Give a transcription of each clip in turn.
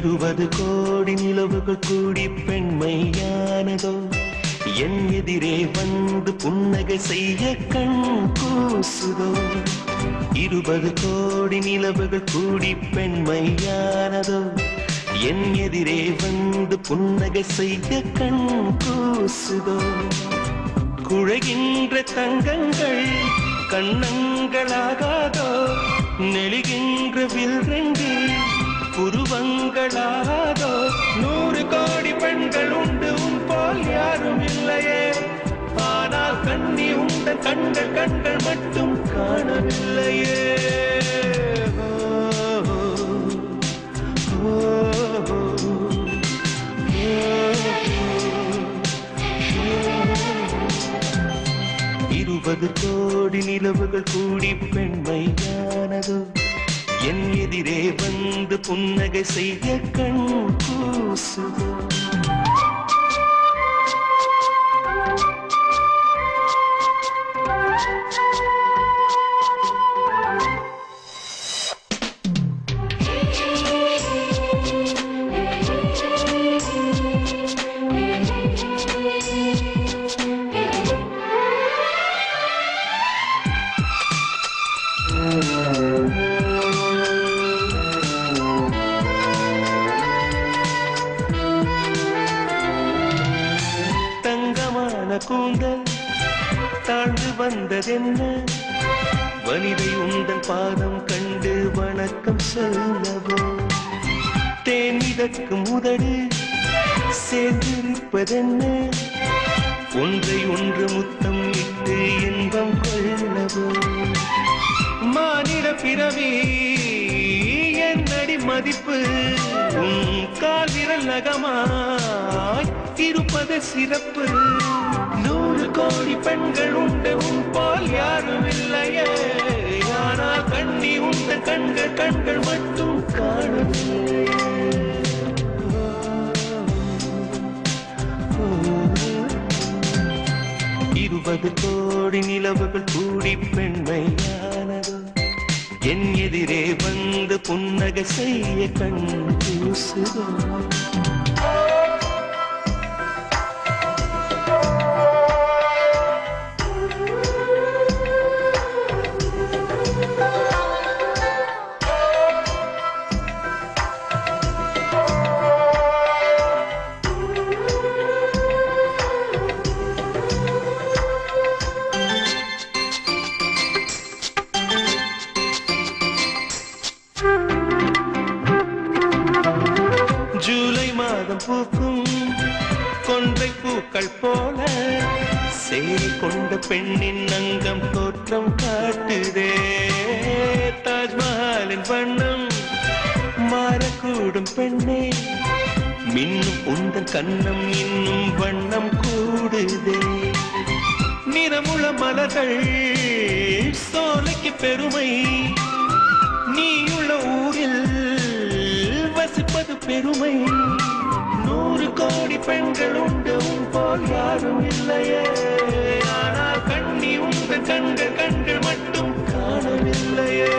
20 கோடி நிலவுகள் கூடி பெண்மையானதோ என் எதிரே வந்து புன்னகை செய்ய கண் கூசுதோ 20 கோடி நிலவுகள் கூடி பெண்மையானதோ என் எதிரே வந்து புன்னகை செய்ய கண் கூசுதோ குழைகின்ற தங்கங்கள் கண்ணங்களாகாதோ நெளிகின்ற வில்ரெண்டு புருவங்களாகாதோ 100 கோடி பெண்கள் உண்டு உன் போல் யாரும் இல்லையே ஆனால் கண்ணி உண்ட கண்கள் கண்கள் மட்டும் காணவில்லையே இருபது கோடி நிலவுகள் கூடி பெண்மையானதோ என் எதிரே வந்து புன்னகை செய்ய கண் கூசுதோ கூந்தல் தாழ்ந்து வந்ததென்ன வனிதை உந்தன் பாதம் கண்டு வணக்கம் சொல்லவோ தேன் மிதக்கும் உதடு சேர்ந்திருப்பதென்ன ஒன்றை ஒன்று முத்தம் இட்டு இன்பம் கொள்ளவோ மானிட பிறவி என்னடி மதிப்பு உன் கால் விரல் நகமாய் இருப்பது சிறப்பு 100 கோடி பெண்கள் உண்டு உன் போல் யாரும் இல்லையே ஆனால் கண்ணி உண்ட கண்கள் கண்கள் மட்டும் காணவில்லையே 20 கோடி நிலவுகள் கூடி பெண்மையானதோ என் எதிரே வந்து புன்னகை செய்ய கண் கூசுதோ ஜூலை மாதம் பூக்கும் கொன்றை பூக்கள் போல சேரி கொண்ட பெண்ணின் அங்கம் தோற்றம் காட்டுதே தாஜ்மஹாலின் வண்ணம் மாறக்கூடும் பெண்ணே மின்னும் உந்தன் கண்ணம் இன்னும் வண்ணம் கூடுதே நிறமுள்ள மலர்கள் சோலைக்கு பெருமை நீயுள்ள ஊரில் வசிப்பது பெருமை 100 கோடி பெண்கள் உண்டு உன் போல் யாரும் இல்லையே ஆனால் கண்ணி உந்த கண்கள் கண்கள் மட்டும் காணவில்லையே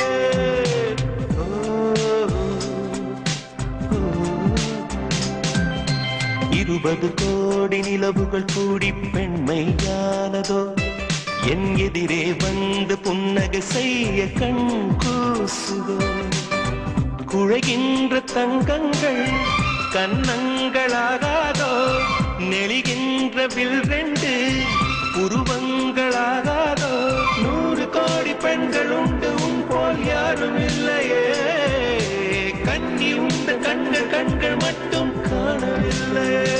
20 கோடி நிலவுகள் கூடி பெண்மையானதோ என் எதிரே வந்து புன்னகை செய்ய கண் கூசுதோ குழைகின்ற தங்கங்கள் கண்ணங்களாகாதோ நெளிகின்ற வில்ரெண்டு புருவங்களாகாதோ 100 கோடி பெண்கள் உண்டு உன் போல் யாரும் இல்லையே கண்ணி உண்ட கண்கள் கண்கள் மட்டும் காணவில்லையே